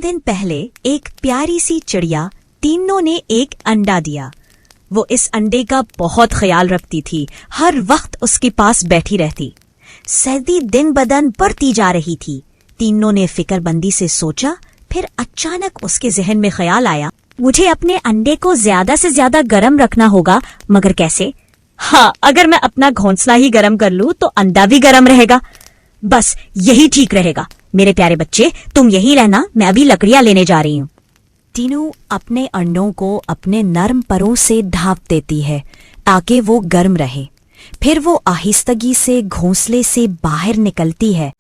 दिन पहले एक प्यारी सी चिड़िया तीनों ने एक अंडा दिया। वो इस अंडे का बहुत ख्याल रखती थी, हर वक्त उसके पास बैठी रहती। सर्दी दिन बदन बढ़ती जा रही थी। तीनों ने फिक्रमंदी से सोचा, फिर अचानक उसके जहन में ख्याल आया, मुझे अपने अंडे को ज्यादा से ज्यादा गर्म रखना होगा, मगर कैसे? हाँ, अगर मैं अपना घोंसला ही गर्म कर लूं तो अंडा भी गर्म रहेगा। बस यही ठीक रहेगा। मेरे प्यारे बच्चे, तुम यहीं रहना, मैं अभी लकड़ियां लेने जा रही हूँ। टीनू अपने अंडों को अपने नर्म परों से ढांप देती है ताकि वो गर्म रहे। फिर वो आहिस्तगी से घोंसले से बाहर निकलती है।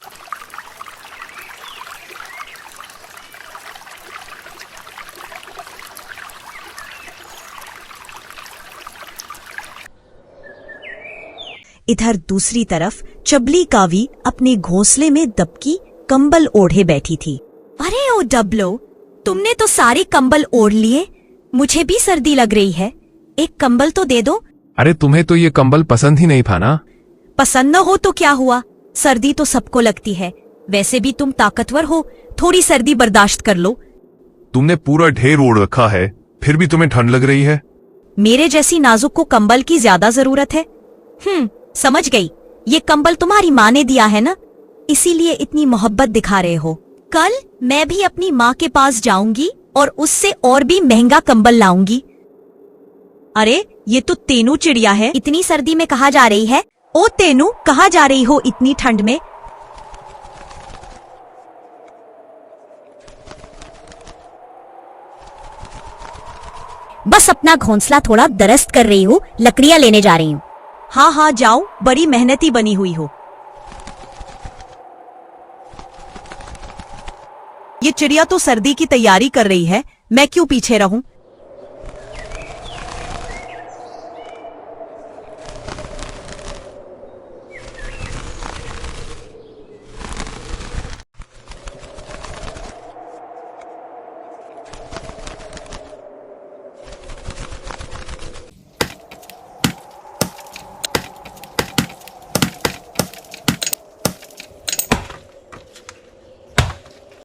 इधर दूसरी तरफ चबली कावी अपने घोंसले में दबकी कंबल ओढ़े बैठी थी। अरे ओ डबलो, तुमने तो सारे कंबल ओढ़ लिए, मुझे भी सर्दी लग रही है, एक कंबल तो दे दो। अरे तुम्हें तो ये कंबल पसंद ही नहीं था ना? पसंद न हो तो क्या हुआ, सर्दी तो सबको लगती है। वैसे भी तुम ताकतवर हो, थोड़ी सर्दी बर्दाश्त कर लो। तुमने पूरा ढेर ओढ़ रखा है, फिर भी तुम्हें ठंड लग रही है? मेरे जैसी नाजुक को कंबल की ज्यादा जरूरत है। समझ गई, ये कंबल तुम्हारी माँ ने दिया है ना, इसीलिए इतनी मोहब्बत दिखा रहे हो। कल मैं भी अपनी माँ के पास जाऊंगी और उससे और भी महंगा कंबल लाऊंगी। अरे ये तो तेनू चिड़िया है, इतनी सर्दी में कहाँ जा रही है? ओ तेनू, कहाँ जा रही हो इतनी ठंड में? बस अपना घोंसला थोड़ा दरस्त कर रही हूँ, लकड़ियाँ लेने जा रही हूँ। हाँ हाँ जाओ, बड़ी मेहनती बनी हुई हो। ये चिड़िया तो सर्दी की तैयारी कर रही है, मैं क्यों पीछे रहूं?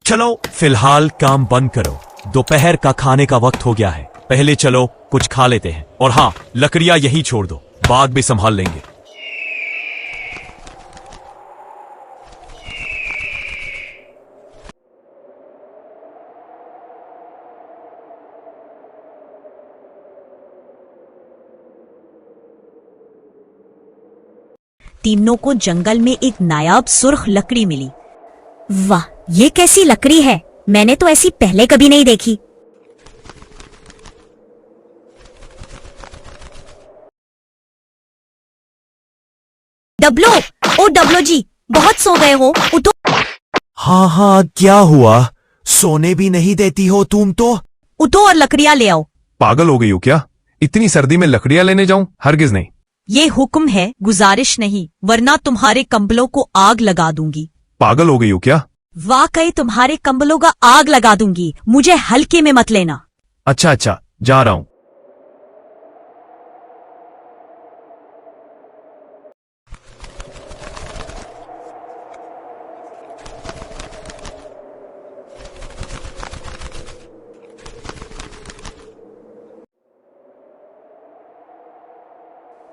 चलो फिलहाल काम बंद करो, दोपहर का खाने का वक्त हो गया है। पहले चलो कुछ खा लेते हैं, और हाँ, लकड़ियां यहीं छोड़ दो, बाद में संभाल लेंगे। तीनों को जंगल में एक नायाब सुर्ख लकड़ी मिली। वाह, ये कैसी लकड़ी है, मैंने तो ऐसी पहले कभी नहीं देखी। डब्लो, ओ डब्लो जी, बहुत सो गए हो, उठो। हाँ हाँ, क्या हुआ? सोने भी नहीं देती हो तुम तो। उठो और लकड़ियां ले आओ। पागल हो गई हो क्या? इतनी सर्दी में लकड़ियां लेने जाऊं? हरगिज नहीं। ये हुक्म है, गुजारिश नहीं, वरना तुम्हारे कंबलों को आग लगा दूंगी। पागल हो गई हो क्या? वाकई तुम्हारे कंबलों का आग लगा दूंगी, मुझे हल्के में मत लेना। अच्छा अच्छा, जा रहा हूं।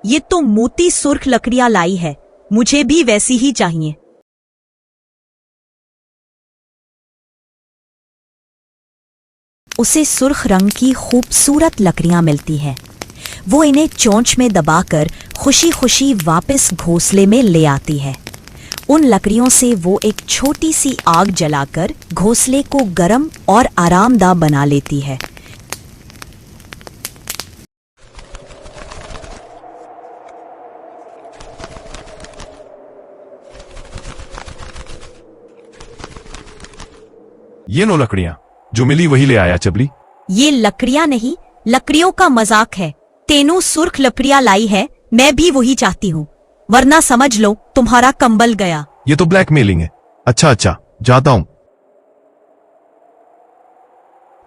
ये तो मोती सुर्ख लकड़ियां लाई है, मुझे भी वैसी ही चाहिए। उसे सुर्ख रंग की खूबसूरत लकड़ियां मिलती हैं। वो इन्हें चोंच में दबाकर खुशी खुशी वापस घोंसले में ले आती है। उन लकड़ियों से वो एक छोटी सी आग जलाकर घोंसले को गर्म और आरामदायक बना लेती है। ये लो लकड़ियां, जो मिली वही ले आया चबली। ये लकड़ियां नहीं, लकड़ियों का मजाक है। तेनू सुर्ख लकड़ियां लाई है, मैं भी वही चाहती हूँ, वरना समझ लो तुम्हारा कंबल गया। ये तो ब्लैकमेलिंग है। अच्छा अच्छा, जाता हूं।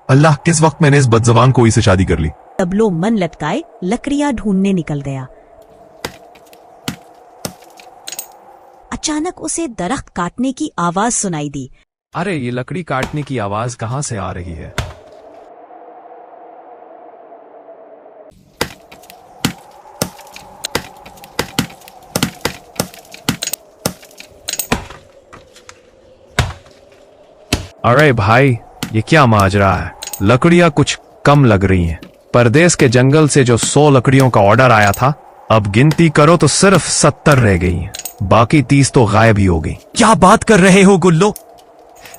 अल्लाह, किस वक्त मैंने इस बदजबान कोई से शादी कर ली। डब्लो मन लटकाए लकड़ियां ढूंढने निकल गया। अचानक उसे दरख्त काटने की आवाज सुनाई दी। अरे ये लकड़ी काटने की आवाज कहाँ से आ रही है? अरे भाई, ये क्या माजरा है? लकड़ियां कुछ कम लग रही हैं। परदेश के जंगल से जो 100 लकड़ियों का ऑर्डर आया था, अब गिनती करो तो सिर्फ 70 रह गई हैं। बाकी 30 तो गायब ही हो गई। क्या बात कर रहे हो गुल्लो?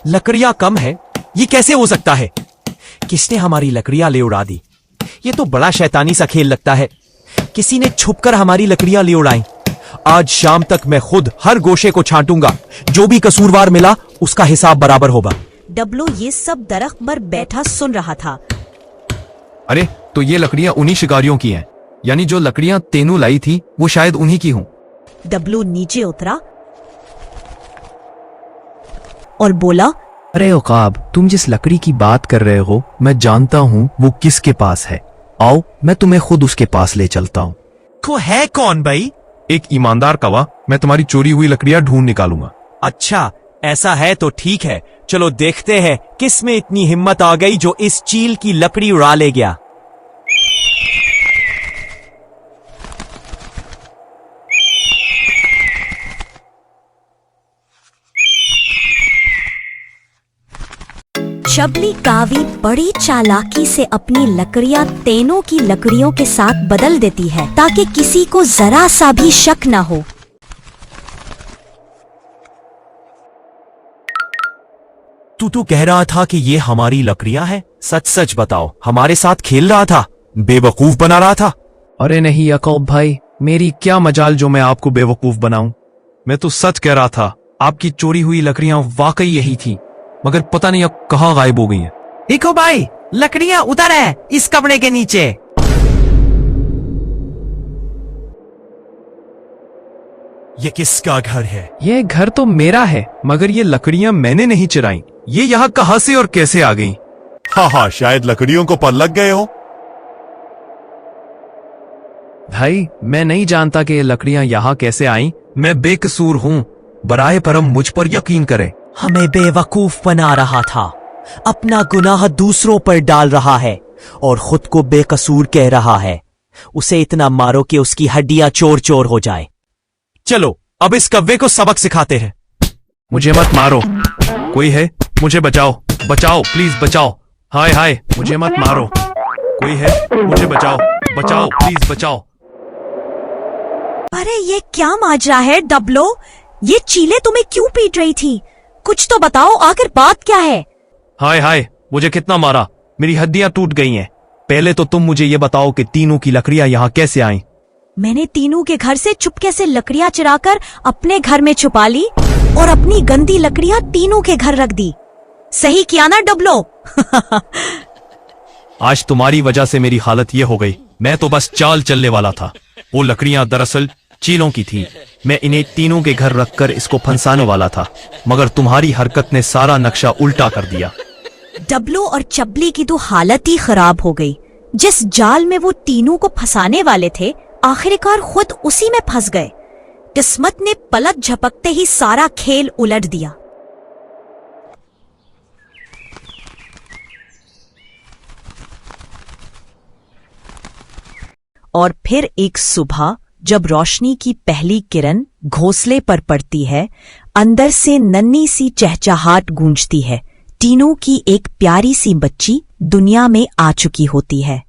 लकड़ियां कम है? ये कैसे हो सकता है? किसने हमारी लकड़ियां ले उड़ा दी? ये तो बड़ा शैतानी सा खेल लगता है। किसी ने छुपकर हमारी लकड़ियां ले उड़ाई। आज शाम तक मैं खुद हर गोशे को छांटूंगा। जो भी कसूरवार मिला उसका हिसाब बराबर होगा। डब्लू ये सब दरख्त पर बैठा सुन रहा था। अरे तो ये लकड़ियां उन्हीं शिकारियों की हैं। यानी जो लकड़ियां तेनू लाई थी वो शायद उन्हीं की हों। डब्लू नीचे उतरा और बोला, अरे उकाब, तुम जिस लकड़ी की बात कर रहे हो मैं जानता हूँ वो किसके पास है। आओ मैं तुम्हें खुद उसके पास ले चलता हूँ। को है कौन भाई? एक ईमानदार कवा, मैं तुम्हारी चोरी हुई लकड़ियां ढूंढ निकालूंगा। अच्छा ऐसा है तो ठीक है, चलो देखते हैं किस में इतनी हिम्मत आ गई जो इस चील की लकड़ी उड़ा ले गया। चबली कावी बड़ी चालाकी से अपनी लकड़ियां तेनों की लकड़ियों के साथ बदल देती है ताकि किसी को जरा सा भी शक न हो। तू तो कह रहा था कि ये हमारी लकड़ियां हैं। सच सच बताओ, हमारे साथ खेल रहा था, बेवकूफ बना रहा था? अरे नहीं याकूब भाई, मेरी क्या मजाल जो मैं आपको बेवकूफ बनाऊं। मैं तो सच कह रहा था, आपकी चोरी हुई लकड़ियां वाकई यही थी, मगर पता नहीं अब कहाँ गायब हो गई हैं। देखो भाई, लकड़ियां उधर है, इस कमरे के नीचे। ये किसका घर है? ये घर तो मेरा है, मगर ये लकड़ियां मैंने नहीं चुराई। ये यहाँ कहाँ से और कैसे आ गई? हाँ, शायद लकड़ियों को पर लग गए हो। भाई मैं नहीं जानता कि ये लकड़ियां यहाँ कैसे आईं। मैं बेकसूर हूँ, बराए परम मुझ पर यकीन करें। हमें बेवकूफ बना रहा था, अपना गुनाह दूसरों पर डाल रहा है और खुद को बेकसूर कह रहा है। उसे इतना मारो कि उसकी हड्डियां चोर चोर हो जाए। चलो अब इस कव्वे को सबक सिखाते हैं। मुझे मत मारो, कोई है? मुझे बचाओ, बचाओ प्लीज बचाओ। हाय हाय, मुझे मत मारो, कोई है? मुझे बचाओ, बचाओ प्लीज बचाओ। अरे ये क्या माजरा है डब्लो? ये चीलें तुम्हें क्यों पीट रही थी? कुछ तो बताओ, आखिर बात क्या है? हाय हाय, मुझे कितना मारा, मेरी हड्डियां टूट गई हैं। पहले तो तुम मुझे ये बताओ कि तीनों की लकड़ियां यहाँ कैसे आईं? मैंने तीनों के घर से चुपके से लकड़ियां चुराकर अपने घर में छुपा ली और अपनी गंदी लकड़ियां तीनों के घर रख दी। सही किया ना डब्लो? आज तुम्हारी वजह से मेरी हालत ये हो गई। मैं तो बस चाल चलने वाला था। वो लकड़ियां दरअसल चीलों की थी। मैं इन्हें तीनों के घर रखकर इसको फंसाने वाला था, मगर तुम्हारी हरकत ने सारा नक्शा उल्टा कर दिया। डब्लो और चबली की तो हालत ही खराब हो गई। जिस जाल में वो तीनों को फंसाने वाले थे, आखिरकार खुद उसी में फंस गए। किस्मत ने पलक झपकते ही सारा खेल उलट दिया। और फिर एक सुबह जब रोशनी की पहली किरण घोंसले पर पड़ती है, अंदर से नन्ही सी चहचहाट गूंजती है। तीनों की एक प्यारी सी बच्ची दुनिया में आ चुकी होती है।